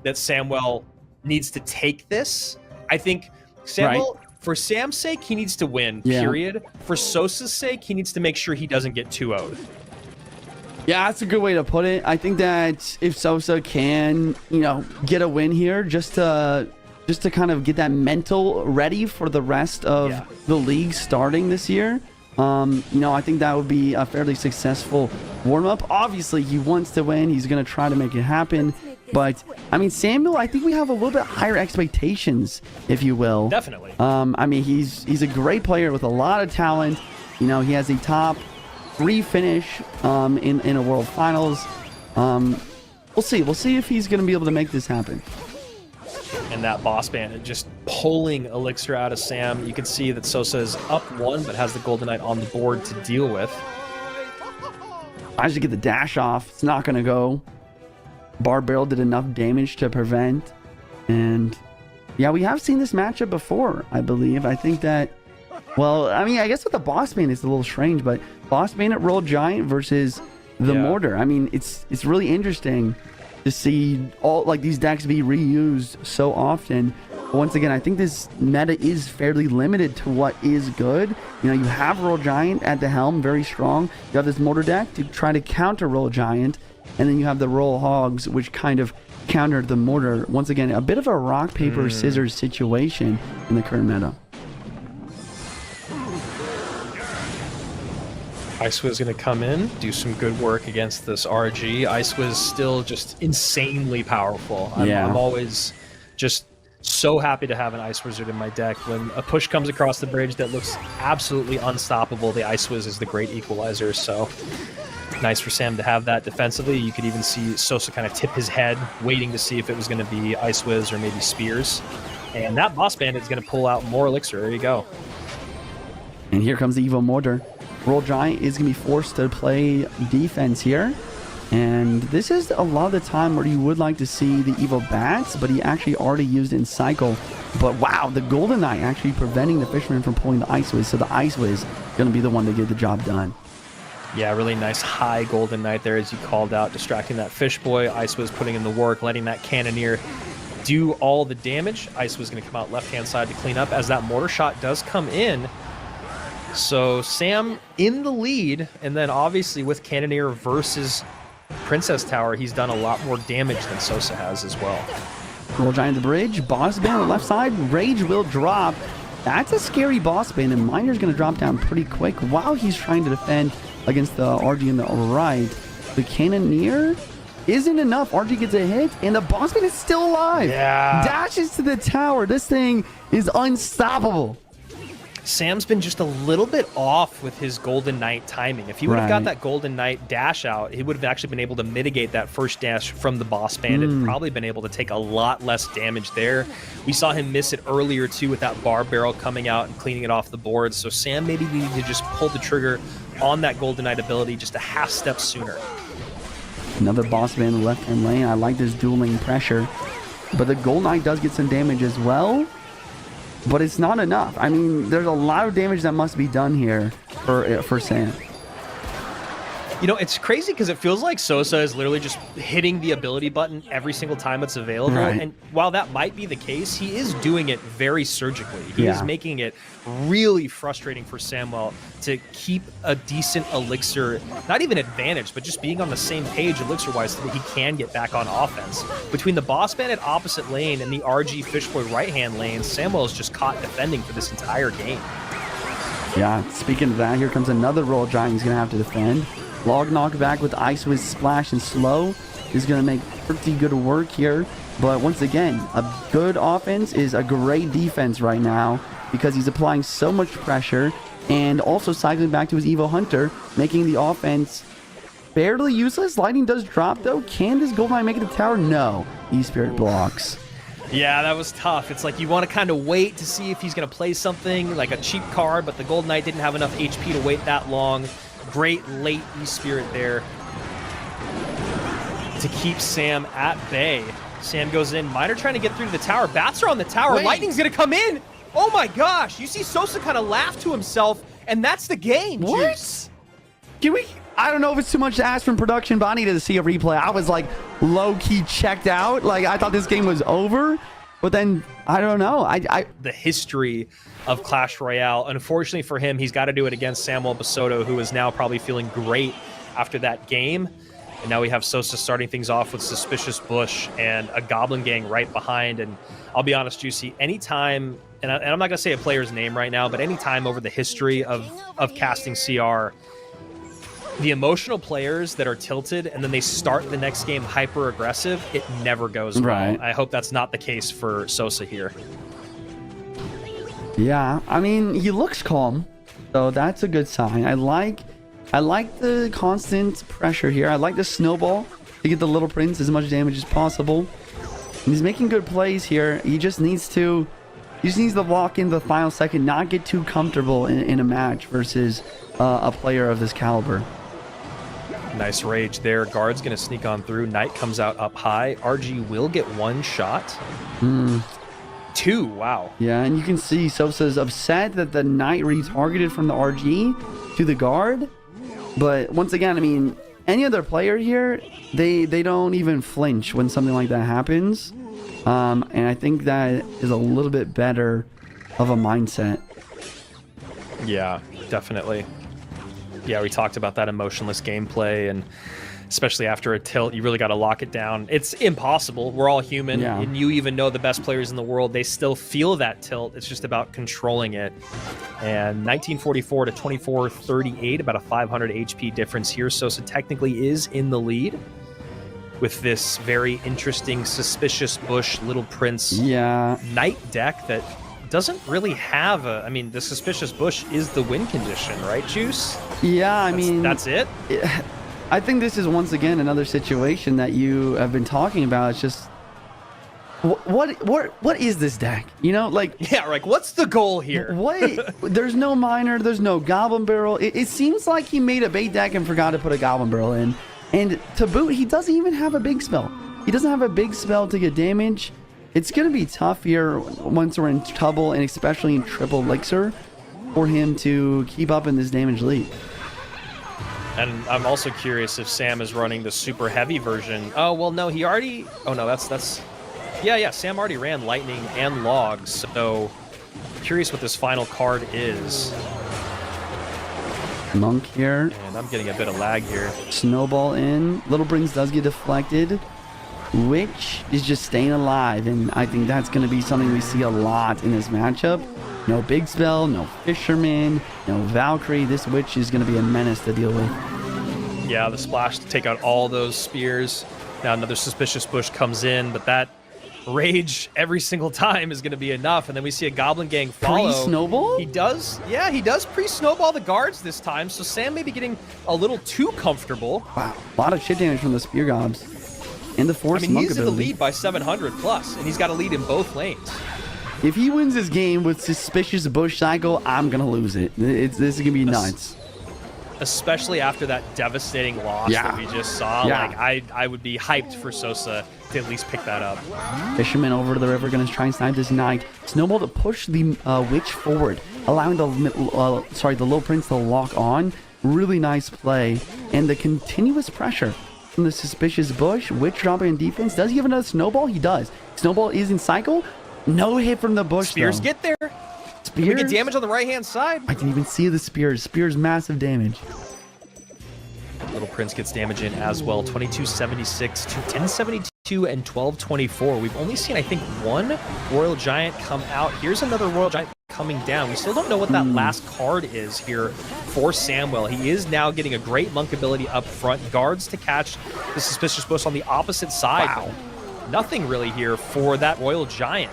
that Samuel needs to take this. I think Samuel, for Sam's sake, he needs to win, period. For Sosa's sake, he needs to make sure he doesn't get 2-0'd. Yeah, that's a good way to put it. I think that if Sosa can, get a win here, just to kind of get that mental ready for the rest of the league starting this year, I think that would be a fairly successful warm-up. Obviously, he wants to win. He's going to try to make it happen. But, I mean, Samuel, I think we have a little bit higher expectations, if you will. Definitely. I mean, he's a great player with a lot of talent. He has a top 3 finish in a World Finals. We'll see. We'll see if he's going to be able to make this happen. And that boss bandit just pulling Elixir out of Sam. You can see that Sosa is up 1, but has the Golden Knight on the board to deal with. Tries to get the dash off. It's not going to go. Bar Barrel did enough damage to prevent. And yeah, we have seen this matchup before, I believe. I think that, well, I mean, I guess with the boss bandit, it's a little strange, but boss bandit Royal Giant versus the Mortar. I mean, it's really interesting to see all like these decks be reused so often. But once again, I think this meta is fairly limited to what is good. You have Royal Giant at the helm, very strong. You have this Mortar deck to try to counter Royal Giant, and then you have the Royal Hogs, which kind of countered the Mortar. Once again, a bit of a rock, paper, scissors situation in the current meta. Icewiz going to come in, do some good work against this RG. Icewiz still just insanely powerful. I'm always just so happy to have an Ice Wizard in my deck. When a push comes across the bridge that looks absolutely unstoppable, the Icewiz is the great equalizer. So nice for Sam to have that defensively. You could even see Sosa kind of tip his head, waiting to see if it was going to be Icewiz or maybe Spears. And that boss bandit is going to pull out more Elixir. There you go. And here comes the Evo Mortar. Royal Giant is going to be forced to play defense here. And this is a lot of the time where you would like to see the Evo Bats, but he actually already used it in Cycle. But wow, the Golden Knight actually preventing the Fisherman from pulling the Ice Wiz. So the Ice Wiz is going to be the one to get the job done. Yeah, really nice high Golden Knight there, as you called out, distracting that Fish Boy. Ice Wiz putting in the work, letting that Cannoneer do all the damage. Ice Wiz going to come out left-hand side to clean up as that Mortar shot does come in. So Sam in the lead, and then obviously with Cannoneer versus Princess Tower, he's done a lot more damage than Sosa has as well. Royal Giant the bridge, boss band on the left side, Rage will drop. That's a scary boss band, and Miner's going to drop down pretty quick while he's trying to defend against the RG on the right. The Cannoneer isn't enough. RG gets a hit, and the boss band is still alive. Yeah. Dashes to the tower. This thing is unstoppable. Sam's been just a little bit off with his Golden Knight timing. If he would have got that Golden Knight dash out, he would have actually been able to mitigate that first dash from the boss bandit and probably been able to take a lot less damage there. We saw him miss it earlier too with that bar barrel coming out and cleaning it off the board. So Sam maybe needed to just pull the trigger on that Golden Knight ability just a half step sooner. Another boss band in the left-hand lane. I like this dueling pressure. But the Golden Knight does get some damage as well. But it's not enough. I mean, there's a lot of damage that must be done here for Sam. It's crazy because it feels like Sosa is literally just hitting the ability button every single time it's available. And while that might be the case, he is doing it very surgically. He is making it really frustrating for Samuel to keep a decent Elixir, not even advantage, but just being on the same page Elixir-wise so that he can get back on offense. Between the boss bandit opposite lane and the RG Fishboy right-hand lane, Samuel is just caught defending for this entire game. Yeah, speaking of that, here comes another Royal Giant he's going to have to defend. Log knockback with Ice Wiz Splash and Slow is going to make pretty good work here. But once again, a good offense is a great defense right now because he's applying so much pressure and also cycling back to his Evo Hunter, making the offense fairly useless. Lightning does drop though. Can this Golden Knight make it to the tower? No. E-Spirit blocks. Yeah, that was tough. It's like you want to kind of wait to see if he's going to play something like a cheap card, but the Golden Knight didn't have enough HP to wait that long. Great late E-Spirit there to keep Sam at bay. Sam goes in. Miner trying to get through the tower. Bats are on the tower. Wait. Lightning's going to come in. Oh my gosh. You see Sosa kind of laugh to himself, and that's the game. What? Juice. Can we... I don't know if it's too much to ask from production, but I needed to see a replay. I was like low-key checked out. Like I thought this game was over, but then I don't know. The history of Clash Royale. Unfortunately for him, he's got to do it against Samuel Bassotto, who is now probably feeling great after that game. And now we have Sosaa starting things off with Suspicious Bush and a Goblin Gang right behind. And I'll be honest, Juicy, anytime, and I'm not going to say a player's name right now, but anytime over the history of casting CR, the emotional players that are tilted and then they start the next game hyper aggressive, it never goes well. Right. I hope that's not the case for Sosaa here. Yeah, I mean, he looks calm, so that's a good sign. I like the constant pressure here. I like the snowball to get the Little Prince as much damage as possible. And he's making good plays here. He just needs to lock in the final second, not get too comfortable in a match versus a player of this caliber. Nice rage there. Guard's going to sneak on through. Knight comes out up high. RG will get one shot. Two, wow. Yeah, and you can see Sosaa's upset that the Knight retargeted from the RG to the Guard. But once again, I mean, any other player here, they don't even flinch when something like that happens. And I think that is a little bit better of a mindset. Yeah, definitely. Yeah, we talked about that emotionless gameplay, and especially after a tilt, you really got to lock it down. It's impossible. We're all human, and you even know the best players in the world, they still feel that tilt. It's just about controlling it. And 1944 to 2438, about a 500 HP difference here. Sosaa technically is in the lead with this very interesting Suspicious Bush Little Prince Knight deck that doesn't really have a... I mean, the Suspicious Bush is the win condition, right, Juice? Yeah, I mean... That's it? I think this is once again another situation that you have been talking about. It's just... What is this deck? You know, like... Yeah, like, what's the goal here? There's no miner, there's no Goblin Barrel. It seems like he made a bait deck and forgot to put a Goblin Barrel in. And to boot, he doesn't even have a big spell. He doesn't have a big spell to get damage. It's going to be tough here once we're in trouble, and especially in triple elixir, for him to keep up in this damage lead. And I'm also curious if Sam is running the super heavy version. Oh, well, no, he already... Oh, no, that's... Yeah, Sam already ran Lightning and Logs, so curious what this final card is. Monk here. And I'm getting a bit of lag here. Snowball in. Little Prince does get deflected. Witch is just staying alive, and I think that's going to be something we see a lot in this matchup. No big spell, no Fisherman, no Valkyrie. This Witch is going to be a menace to deal with. Yeah, the splash to take out all those spears. Now another Suspicious Bush comes in, but that rage every single time is going to be enough. And then we see a Goblin Gang follow. Pre-snowball? He does pre-snowball the guards this time, so Sam may be getting a little too comfortable. Wow, a lot of shit damage from the Spear Gobs. And the Force Monk he's in the lead by 700 plus, and he's got a lead in both lanes. If he wins this game with Suspicious Bush cycle, I'm going to lose it. This is going to be nuts. Especially after that devastating loss that we just saw. Like, I would be hyped for Sosaa to at least pick that up. Fisherman over to the river, going to try and snipe this Knight. Snowball to push the Witch forward, allowing the Little Prince to lock on. Really nice play. And the continuous pressure from the Suspicious Bush. Witch dropping in defense. Does he have another Snowball? He does. Snowball is in cycle. No hit from the Bush, Spears though. get there. Spears? We get damage on the right-hand side. I can even see the Spears. Spears massive damage. Little Prince gets damage in as well. 2276 to 1072 and 1224. We've only seen, I think, one Royal Giant come out. Here's another Royal Giant coming down. We still don't know what that last card is here for Samuel. He is now getting a great monk ability up front. Guards to catch the Suspicious Bush on the opposite side. Wow. Nothing really here for that Royal Giant.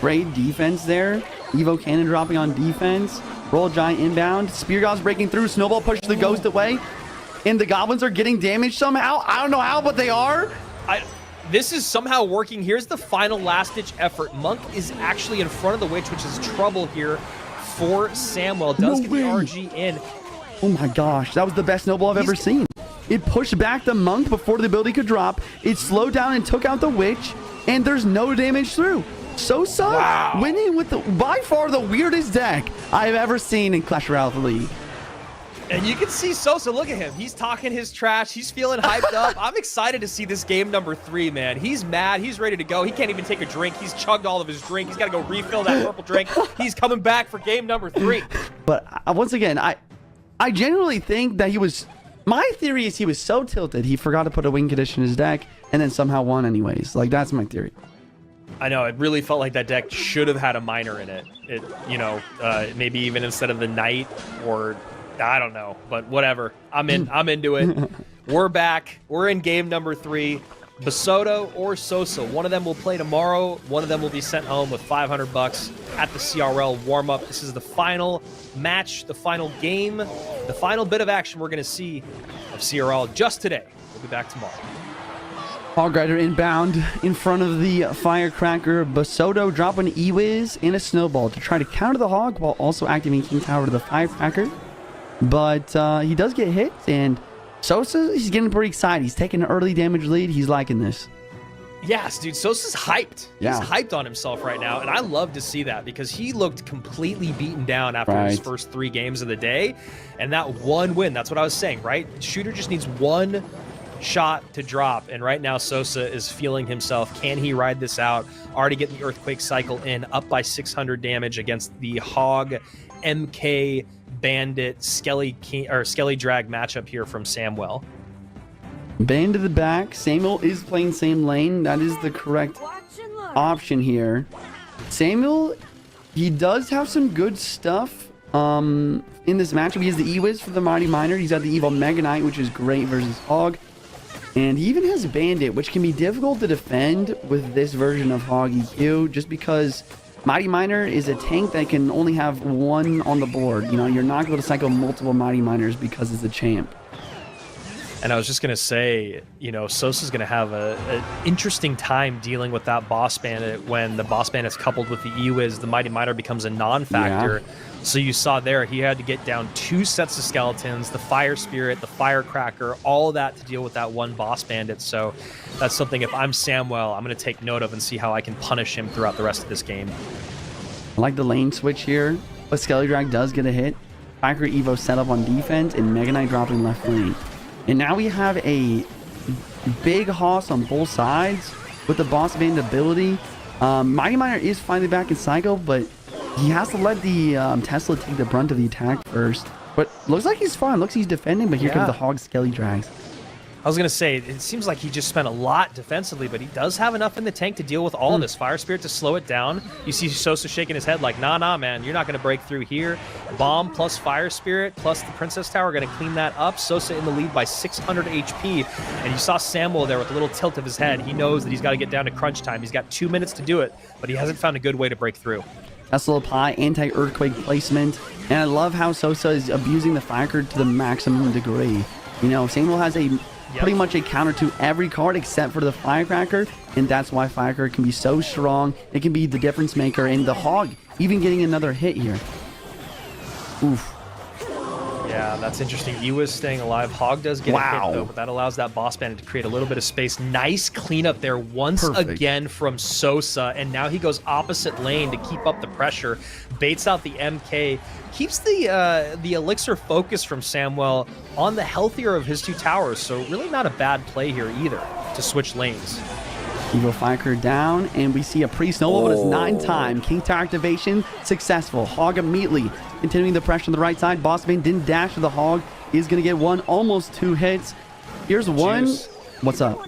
Great defense there. Evo Cannon dropping on defense. Royal Giant inbound. Spear Gobs breaking through. Snowball pushes the Ghost away. And the Goblins are getting damaged somehow. I don't know how, but they are. This is somehow working. Here's the final last-ditch effort. Monk is actually in front of the Witch, which is trouble here for Samuel. Does get the RG in. Oh my gosh, that was the best Snowball I've ever seen. It pushed back the Monk before the ability could drop. It slowed down and took out the Witch, and there's no damage through. Sosaa winning with by far the weirdest deck I've ever seen in Clash Royale League. And you can see Sosaa, look at him. He's talking his trash. He's feeling hyped up. I'm excited to see this game number 3, man. He's mad. He's ready to go. He can't even take a drink. He's chugged all of his drink. He's got to go refill that purple drink. He's coming back for game number 3. But once again, I genuinely think that he was... My theory is he was so tilted, he forgot to put a win condition in his deck and then somehow won anyways. Like, that's my theory. I know, it really felt like that deck should have had a minor in it. It, you know, maybe even instead of the knight, or I don't know, but whatever. I'm into it. We're back. We're in game number 3. Bassotto or Sosaa, one of them will play tomorrow. One of them will be sent home with $500 at the CRL Warmup. This is the final match, the final game, the final bit of action we're going to see of CRL just today. We'll be back tomorrow. Hog Rider inbound in front of the Firecracker. Bassotto dropping E-Wiz and a Snowball to try to counter the Hog while also activating King Tower to the Firecracker. But he does get hit, and Sosaa, he's getting pretty excited. He's taking an early damage lead. He's liking this. Yes, dude, Sosa's hyped. Yeah. He's hyped on himself right now, and I love to see that because he looked completely beaten down after his first 3 games of the day. And that one win, that's what I was saying, right? Shooter just needs one shot to drop, and right now Sosaa is feeling himself. Can he ride this out? Already getting the Earthquake cycle in, up by 600 damage against the Hog, MK, Bandit, Skelly Drag matchup here from Samwell. Band to the back. Samuel is playing same lane. That is the correct option here. Samuel, he does have some good stuff in this matchup. He has the E-Wiz for the Mighty Miner. He's got the Evil Mega Knight, which is great versus Hog. And he even has Bandit, which can be difficult to defend with this version of Hog EQ, just because Mighty Miner is a tank that can only have one on the board. You know, you're not going to cycle multiple Mighty Miners because it's a champ. And I was just going to say, you know, Sosa's going to have an interesting time dealing with that Boss Bandit when the Boss Bandit's coupled with the E-Wiz. The Mighty Miner becomes a non-factor. Yeah. So you saw there, he had to get down 2 sets of skeletons, the Fire Spirit, the Firecracker, all of that to deal with that one Boss Bandit. So that's something, if I'm Samwell, I'm going to take note of and see how I can punish him throughout the rest of this game. I like the lane switch here, but Skelly Drag does get a hit. Firecracker Evo set up on defense, and Mega Knight dropping left lane. And now we have a big hoss on both sides with the Boss Bandit ability. Mighty Miner is finally back in Psycho, but he has to let the Tesla take the brunt of the attack first. But looks like he's fine. Looks like he's defending, but here comes the Hog Skelly Drags. I was going to say, it seems like he just spent a lot defensively, but he does have enough in the tank to deal with all of this. Fire Spirit to slow it down. You see Sosaa shaking his head like, nah, man, you're not going to break through here. Bomb plus Fire Spirit plus the Princess Tower are going to clean that up. Sosaa in the lead by 600 HP. And you saw Samwell there with a little tilt of his head. He knows that he's got to get down to crunch time. He's got 2 minutes to do it, but he hasn't found a good way to break through. Tesla Pie, anti-earthquake placement. And I love how Sosaa is abusing the Firecracker to the maximum degree. You know, Samuel has a pretty much a counter to every card except for the Firecracker, and that's why Firecracker can be so strong. It can be the difference maker, and the Hog even getting another hit here. Oof. Yeah, that's interesting. E-Wiz staying alive. Hog does get a hit, though, but that allows that Boss Bandit to create a little bit of space. Nice cleanup there once again from Sosaa, and now he goes opposite lane to keep up the pressure. Baits out the MK, keeps the Elixir focus from Samwell on the healthier of his 2 towers, so really not a bad play here either to switch lanes. Evo Firecracker down, and we see a pre-snowball, but it's 9 time. King Tower activation successful. Hog immediately continuing the pressure on the right side. Boss Bane didn't dash to the Hog. He's going to get one, almost 2 hits. Here's one. Juice. What's up?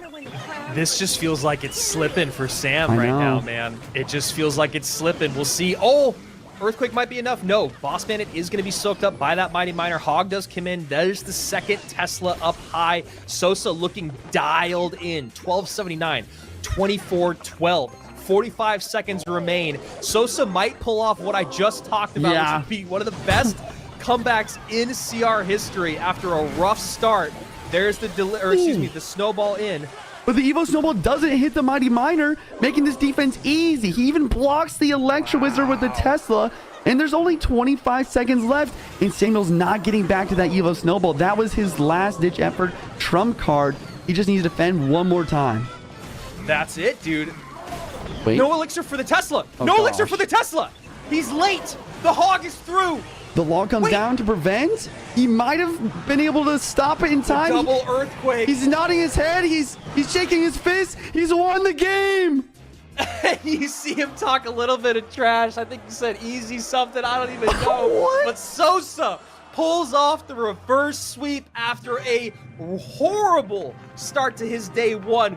This just feels like it's slipping for Sam right now, man. It just feels like it's slipping. We'll see. Oh, Earthquake might be enough. No, Boss Bandit is going to be soaked up by that Mighty Miner. Hog does come in. There's the second Tesla up high. Sosaa looking dialed in. 1279, 24-12. 45 seconds remain. Sosaa might pull off what I just talked about, which would be one of the best comebacks in CR history after a rough start. There's the the snowball in. But the Evo Snowball doesn't hit the Mighty Miner, making this defense easy. He even blocks the Electro Wizard with the Tesla, and there's only 25 seconds left, and Samuel's not getting back to that Evo Snowball. That was his last-ditch effort trump card. He just needs to defend one more time. That's it, dude. Wait. No Elixir for the Tesla. Oh, no Elixir for the Tesla. He's late. The Hog is through. The log comes down to prevent. He might have been able to stop it in time. Double earthquake. He's nodding his head. He's shaking his fist. He's won the game. You see him talk a little bit of trash. I think he said easy something. I don't even know. What? But Sosaa pulls off the reverse sweep after a horrible start to his day one.